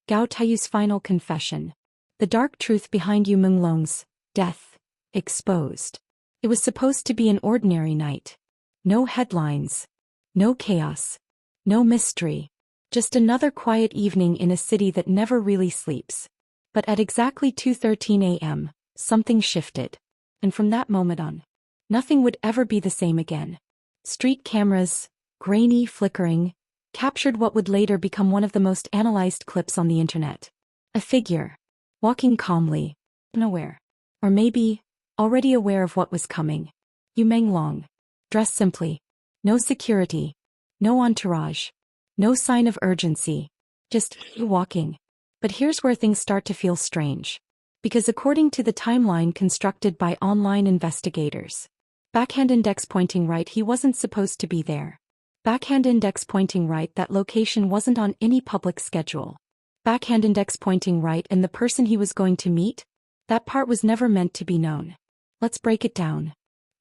Gao Taiyu's final confession. The dark truth behind Yu Menglong's death exposed. It was supposed to be an ordinary night. No headlines. No chaos. No mystery. Just another quiet evening in a city that never really sleeps. But at exactly 2:13 a.m., something shifted. And from that moment on, nothing would ever be the same again. Street cameras, grainy, flickering, captured what would later become one of the most analyzed clips on the internet. A figure, walking calmly, unaware. Or maybe, already aware of what was coming. Yu Menglong. Dressed simply. No security. No entourage. No sign of urgency. Just walking. But here's where things start to feel strange. Because according to the timeline constructed by online investigators, backhand index pointing right, he wasn't supposed to be there. Backhand index pointing right, that location wasn't on any public schedule. Backhand index pointing right, and the person he was going to meet? That part was never meant to be known. Let's break it down.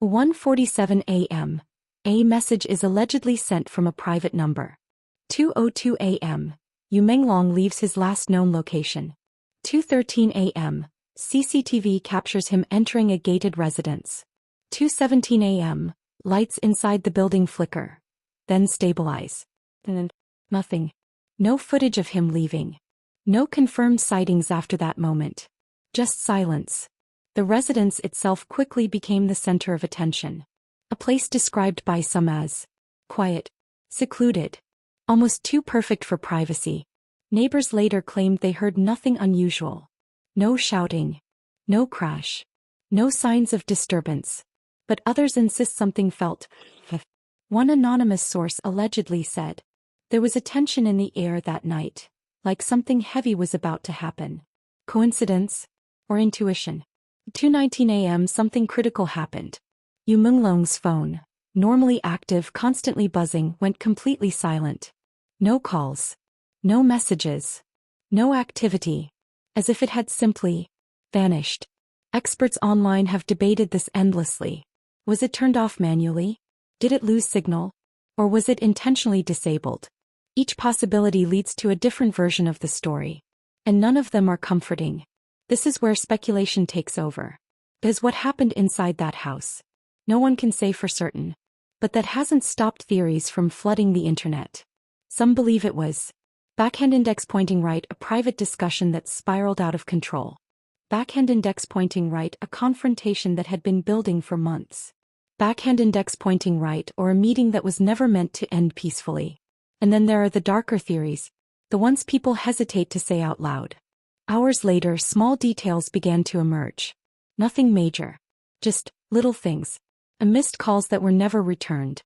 1:47 a.m. A message is allegedly sent from a private number. 2:02 a.m. Yu Menglong leaves his last known location. 2:13 a.m. CCTV captures him entering a gated residence. 2:17 a.m. Lights inside the building flicker. Then stabilize. And nothing. No footage of him leaving. No confirmed sightings after that moment. Just silence. The residence itself quickly became the center of attention. A place described by some as quiet, secluded, almost too perfect for privacy. Neighbors later claimed they heard nothing unusual. No shouting. No crash. No signs of disturbance. But others insist something felt. One anonymous source allegedly said, there was a tension in the air that night, like something heavy was about to happen. Coincidence? Or intuition? 2:19 a.m. Something critical happened. Yu Menglong's phone, normally active, constantly buzzing, went completely silent. No calls. No messages. No activity. As if it had simply vanished. Experts online have debated this endlessly. Was it turned off manually? Did it lose signal? Or was it intentionally disabled? Each possibility leads to a different version of the story. And none of them are comforting. This is where speculation takes over. Because what happened inside that house? No one can say for certain. But that hasn't stopped theories from flooding the internet. Some believe it was backhand index pointing right, a private discussion that spiraled out of control. Backhand index pointing right, a confrontation that had been building for months. Backhand index pointing right, or a meeting that was never meant to end peacefully. And then there are the darker theories, the ones people hesitate to say out loud. Hours later, small details began to emerge. Nothing major. Just little things. Missed calls that were never returned.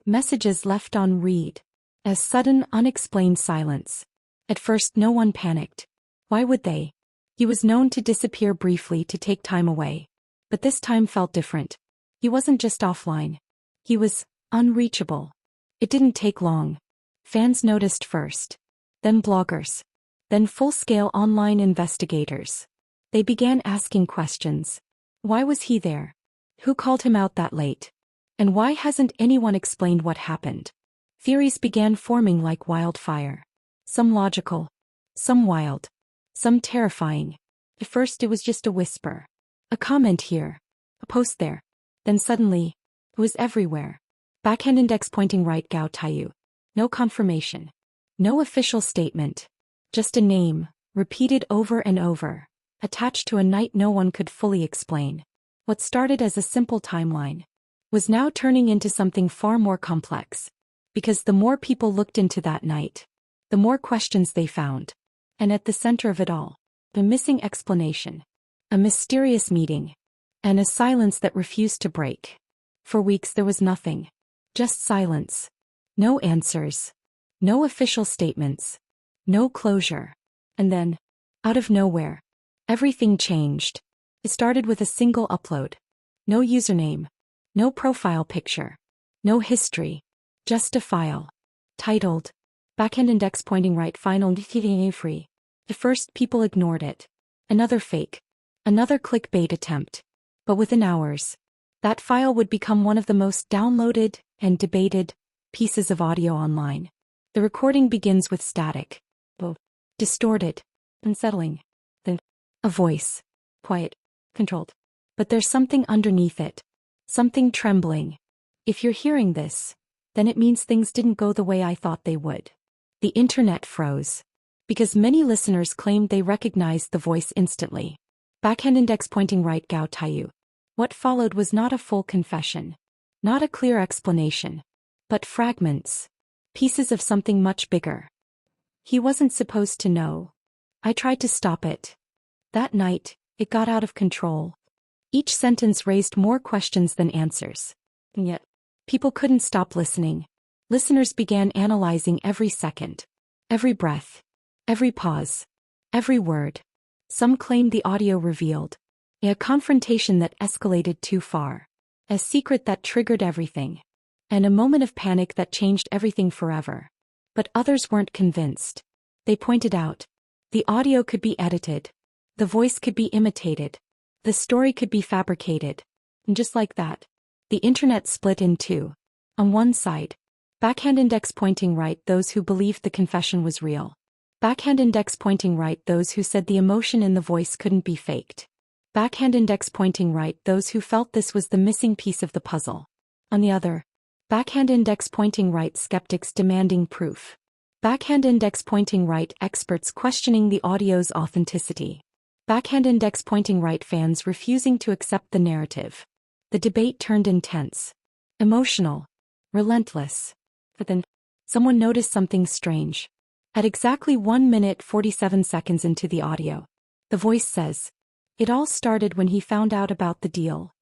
Messages left on read. A sudden, unexplained silence. At first no one panicked. Why would they? He was known to disappear briefly to take time away. But this time felt different. He wasn't just offline. He was unreachable. It didn't take long. Fans noticed first. Then bloggers. Then full-scale online investigators. They began asking questions. Why was he there? Who called him out that late? And why hasn't anyone explained what happened? Theories began forming like wildfire. Some logical. Some wild. Some terrifying. At first it was just a whisper. A comment here. A post there. Then suddenly, it was everywhere. Backhand index pointing right, Gao Taiyu. No confirmation. No official statement. Just a name, repeated over and over, attached to a night no one could fully explain. What started as a simple timeline was now turning into something far more complex. Because the more people looked into that night, the more questions they found. And at the center of it all, the missing explanation. A mysterious meeting. And a silence that refused to break. For weeks there was nothing. Just silence. No answers. No official statements. No closure. And then, out of nowhere, everything changed. It started with a single upload. No username. No profile picture. No history. Just a file. Titled, Backhand index pointing right final free. At first people ignored it. Another fake. Another clickbait attempt. But within hours, that file would become one of the most downloaded and debated pieces of audio online. The recording begins with static. distorted, unsettling. Then, a voice. Quiet, controlled. But there's something underneath it. Something trembling. If you're hearing this, then it means things didn't go the way I thought they would. The internet froze. Because many listeners claimed they recognized the voice instantly. Backhand index pointing right, Gao Taiyu. What followed was not a full confession. Not a clear explanation. But fragments. Pieces of something much bigger. He wasn't supposed to know. I tried to stop it. That night, it got out of control. Each sentence raised more questions than answers. And yet, people couldn't stop listening. Listeners began analyzing every second. Every breath. Every pause. Every word. Some claimed the audio revealed a confrontation that escalated too far. A secret that triggered everything. And a moment of panic that changed everything forever. But others weren't convinced. They pointed out. The audio could be edited. The voice could be imitated. The story could be fabricated. And just like that, the internet split in two. On one side, backhand index pointing right, those who believed the confession was real. Backhand index pointing right, those who said the emotion in the voice couldn't be faked. Backhand index pointing right, those who felt this was the missing piece of the puzzle. On the other, backhand index pointing right, skeptics demanding proof. Backhand index pointing right, experts questioning the audio's authenticity. Backhand index pointing right, fans refusing to accept the narrative. The debate turned intense. Emotional. Relentless. But then, someone noticed something strange. At exactly 1 minute 47 seconds into the audio, the voice says, "It all started when he found out about the deal."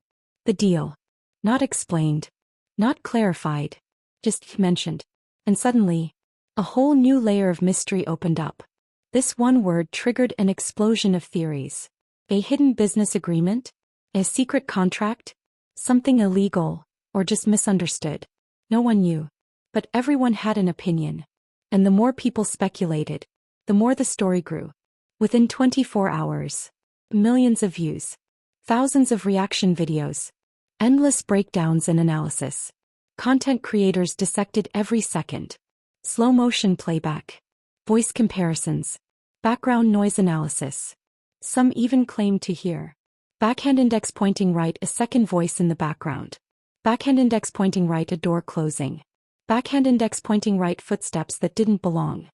The deal. Not explained. Not clarified. Just mentioned. And suddenly, a whole new layer of mystery opened up. This one word triggered an explosion of theories. A hidden business agreement? A secret contract? Something illegal, or just misunderstood? No one knew. But everyone had an opinion. And the more people speculated, the more the story grew. Within 24 hours, millions of views, thousands of reaction videos, endless breakdowns and analysis. Content creators dissected every second. Slow motion playback, voice comparisons, background noise analysis. Some even claimed to hear backhand index pointing right, a second voice in the background. Backhand index pointing right, a door closing. Backhand index pointing right, footsteps that didn't belong.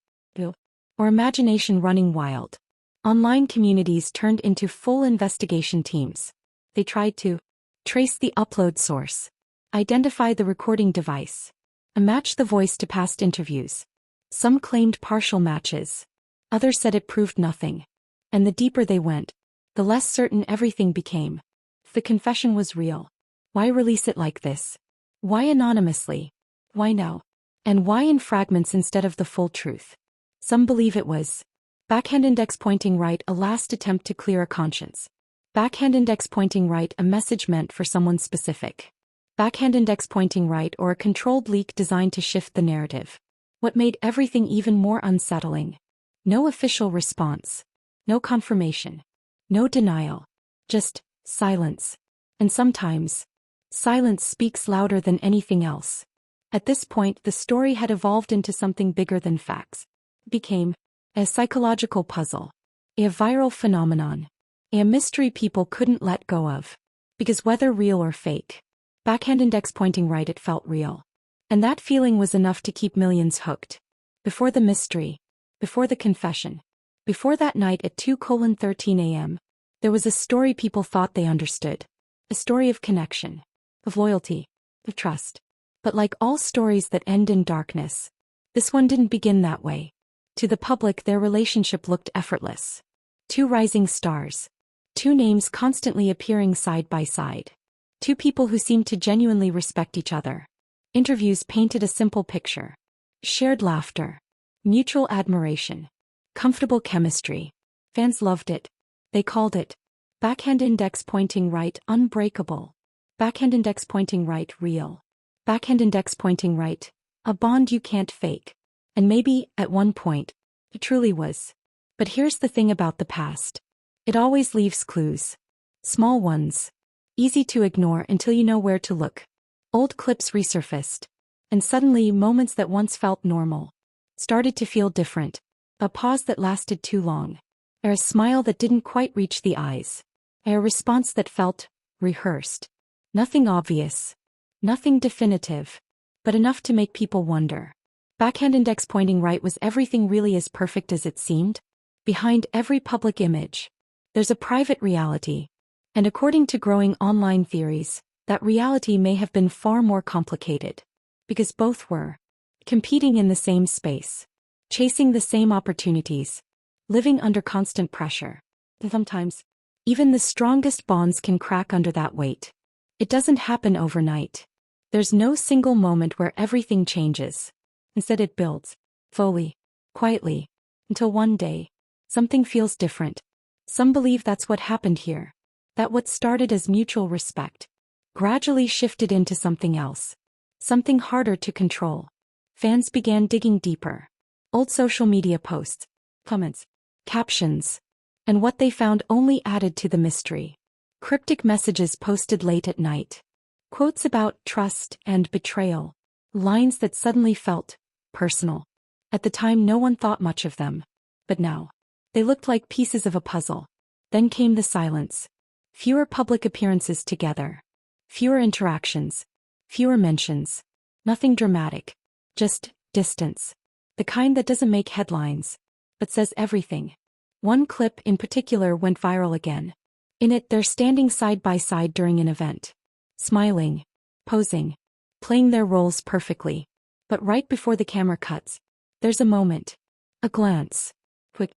Or imagination running wild. Online communities turned into full investigation teams. They tried to trace the upload source, identify the recording device, and match the voice to past interviews. Some claimed partial matches. Others said it proved nothing. And the deeper they went, the less certain everything became. If the confession was real, why release it like this? Why anonymously? Why now? And why in fragments instead of the full truth? Some believe it was backhand index pointing right, a last attempt to clear a conscience. Backhand index pointing right, a message meant for someone specific. Backhand index pointing right, or a controlled leak designed to shift the narrative. What made everything even more unsettling? No official response. No confirmation. No denial. Just silence. And sometimes, silence speaks louder than anything else. At this point, the story had evolved into something bigger than facts. It became a psychological puzzle. A viral phenomenon. A mystery people couldn't let go of. Because whether real or fake, backhand index pointing right, it felt real. And that feeling was enough to keep millions hooked. Before the mystery, before the confession, before that night at 2:13 a.m., there was a story people thought they understood. A story of connection, of loyalty, of trust. But like all stories that end in darkness, this one didn't begin that way. To the public, their relationship looked effortless. Two rising stars. Two names constantly appearing side by side. Two people who seemed to genuinely respect each other. Interviews painted a simple picture. Shared laughter. Mutual admiration. Comfortable chemistry. Fans loved it. They called it backhand index pointing right, unbreakable. Backhand index pointing right, real. Backhand index pointing right, a bond you can't fake. And maybe, at one point, it truly was. But here's the thing about the past. It always leaves clues. Small ones. Easy to ignore until you know where to look. Old clips resurfaced. And suddenly, moments that once felt normal started to feel different. A pause that lasted too long. Or a smile that didn't quite reach the eyes. Or a response that felt rehearsed. Nothing obvious. Nothing definitive. But enough to make people wonder. Backhand index pointing right, was everything really as perfect as it seemed? Behind every public image, there's a private reality. And according to growing online theories, that reality may have been far more complicated. Because both were competing in the same space, chasing the same opportunities, living under constant pressure. Sometimes, even the strongest bonds can crack under that weight. It doesn't happen overnight. There's no single moment where everything changes. Instead, it builds, slowly, quietly, until one day, something feels different. Some believe that's what happened here. That what started as mutual respect gradually shifted into something else. Something harder to control. Fans began digging deeper. Old social media posts, comments, captions, and what they found only added to the mystery. Cryptic messages posted late at night. Quotes about trust and betrayal. Lines that suddenly felt personal. At the time, no one thought much of them. But now, they looked like pieces of a puzzle. Then came the silence. Fewer public appearances together. Fewer interactions. Fewer mentions. Nothing dramatic. Just distance. The kind that doesn't make headlines, but says everything. One clip in particular went viral again. In it, they're standing side by side during an event. Smiling. Posing. Playing their roles perfectly. But right before the camera cuts, there's a moment. A glance. Quick.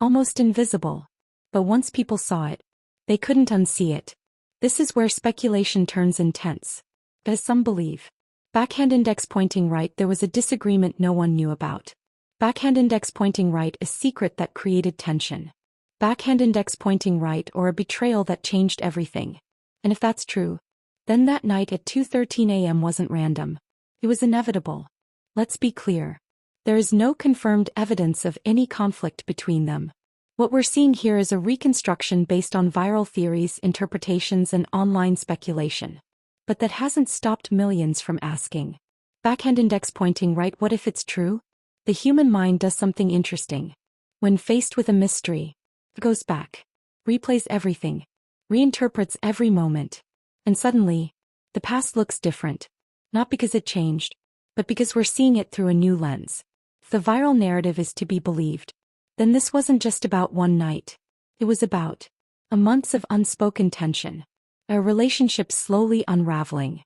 Almost invisible. But once people saw it, they couldn't unsee it. This is where speculation turns intense. As some believe. Backhand index pointing right, there was a disagreement no one knew about. Backhand index pointing right, a secret that created tension. Backhand index pointing right, or a betrayal that changed everything. And if that's true, then that night at 2:13 a.m. wasn't random. It was inevitable. Let's be clear. There is no confirmed evidence of any conflict between them. What we're seeing here is a reconstruction based on viral theories, interpretations, and online speculation. But that hasn't stopped millions from asking. Backhand index pointing right, what if it's true? The human mind does something interesting. When faced with a mystery, it goes back, replays everything, reinterprets every moment. And suddenly, the past looks different. Not because it changed, but because we're seeing it through a new lens. If the viral narrative is to be believed, then this wasn't just about one night. It was about months of unspoken tension, a relationship slowly unraveling,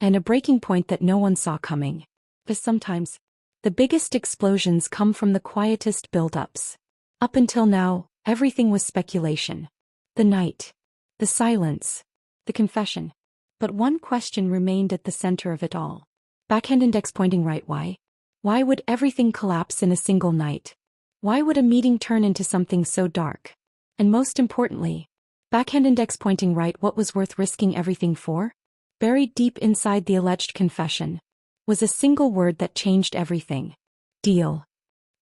and a breaking point that no one saw coming. But sometimes, the biggest explosions come from the quietest build-ups. Up until now, everything was speculation. The night, the silence, the confession. But one question remained at the center of it all. Backhand index pointing right, why? Why would everything collapse in a single night? Why would a meeting turn into something so dark? And most importantly, backhand index pointing right, what was worth risking everything for? Buried deep inside the alleged confession was a single word that changed everything. Deal.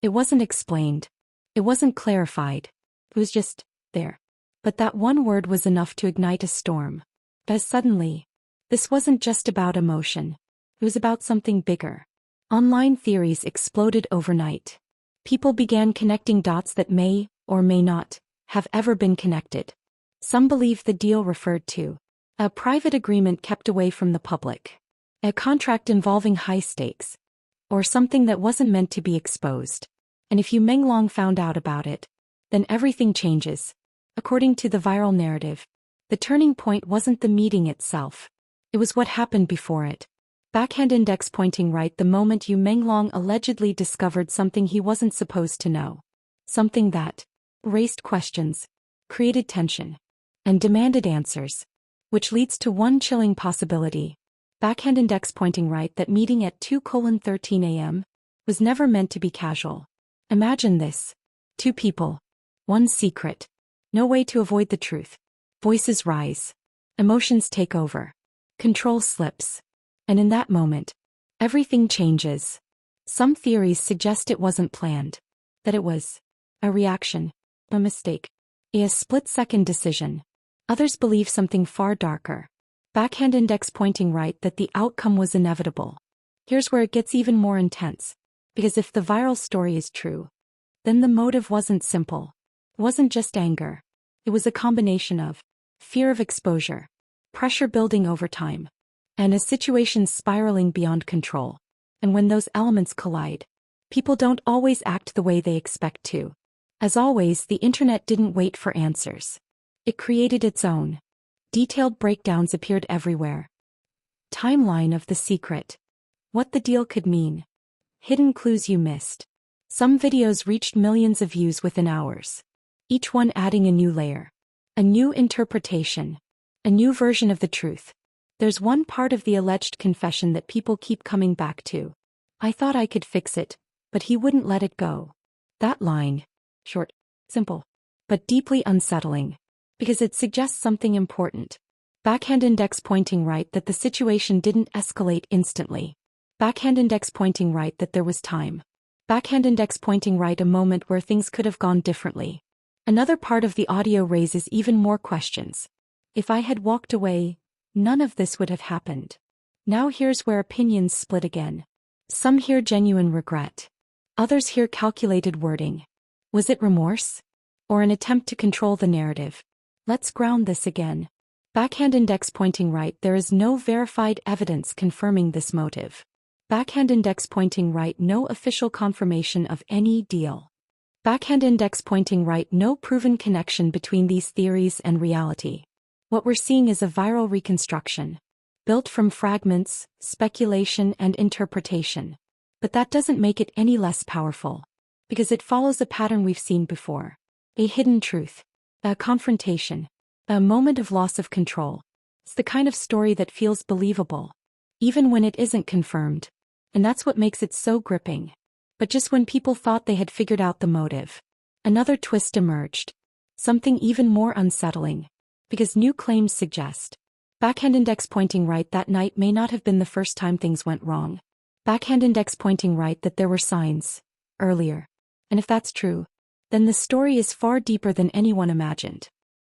It wasn't explained. It wasn't clarified. It was just there. But that one word was enough to ignite a storm. As suddenly, this wasn't just about emotion. It was about something bigger. Online theories exploded overnight. People began connecting dots that may, or may not, have ever been connected. Some believe the deal referred to a private agreement kept away from the public, a contract involving high stakes, or something that wasn't meant to be exposed. And if Yu Menglong found out about it, then everything changes. According to the viral narrative, the turning point wasn't the meeting itself. It was what happened before it. Backhand index pointing right, the moment Yu Menglong allegedly discovered something he wasn't supposed to know. Something that raised questions, created tension, and demanded answers. Which leads to one chilling possibility. Backhand index pointing right, that meeting at 2:13 a.m. was never meant to be casual. Imagine this. Two people. One secret. No way to avoid the truth. Voices rise. Emotions take over. Control slips. And in that moment, everything changes. Some theories suggest it wasn't planned. That it was a reaction, a mistake, a split-second decision. Others believe something far darker. Backhand index pointing right, that the outcome was inevitable. Here's where it gets even more intense. Because if the viral story is true, then the motive wasn't simple. It wasn't just anger. It was a combination of fear of exposure, pressure building over time, and a situation spiraling beyond control. And when those elements collide, people don't always act the way they expect to. As always, the internet didn't wait for answers. It created its own. Detailed breakdowns appeared everywhere. Timeline of the secret. What the deal could mean. Hidden clues you missed. Some videos reached millions of views within hours, each one adding a new layer, a new interpretation, a new version of the truth. There's one part of the alleged confession that people keep coming back to. I thought I could fix it, but he wouldn't let it go. That line, short, simple, but deeply unsettling, because it suggests something important. Backhand index pointing right that the situation didn't escalate instantly. Backhand index pointing right that there was time. Backhand index pointing right a moment where things could have gone differently. Another part of the audio raises even more questions. If I had walked away, none of this would have happened. Now here's where opinions split again. Some hear genuine regret. Others hear calculated wording. Was it remorse? Or an attempt to control the narrative? Let's ground this again. Backhand index pointing right. There is no verified evidence confirming this motive. Backhand index pointing right. No official confirmation of any deal. Backhand index pointing right. No proven connection between these theories and reality. What we're seeing is a viral reconstruction, built from fragments, speculation, and interpretation. But that doesn't make it any less powerful, because it follows a pattern we've seen before. A hidden truth. A confrontation. A moment of loss of control. It's the kind of story that feels believable, even when it isn't confirmed. And that's what makes it so gripping. But just when people thought they had figured out the motive, another twist emerged. Something even more unsettling. Because new claims suggest backhand index pointing right that night may not have been the first time things went wrong. Backhand index pointing right that there were signs earlier. And if that's true, then the story is far deeper than anyone imagined.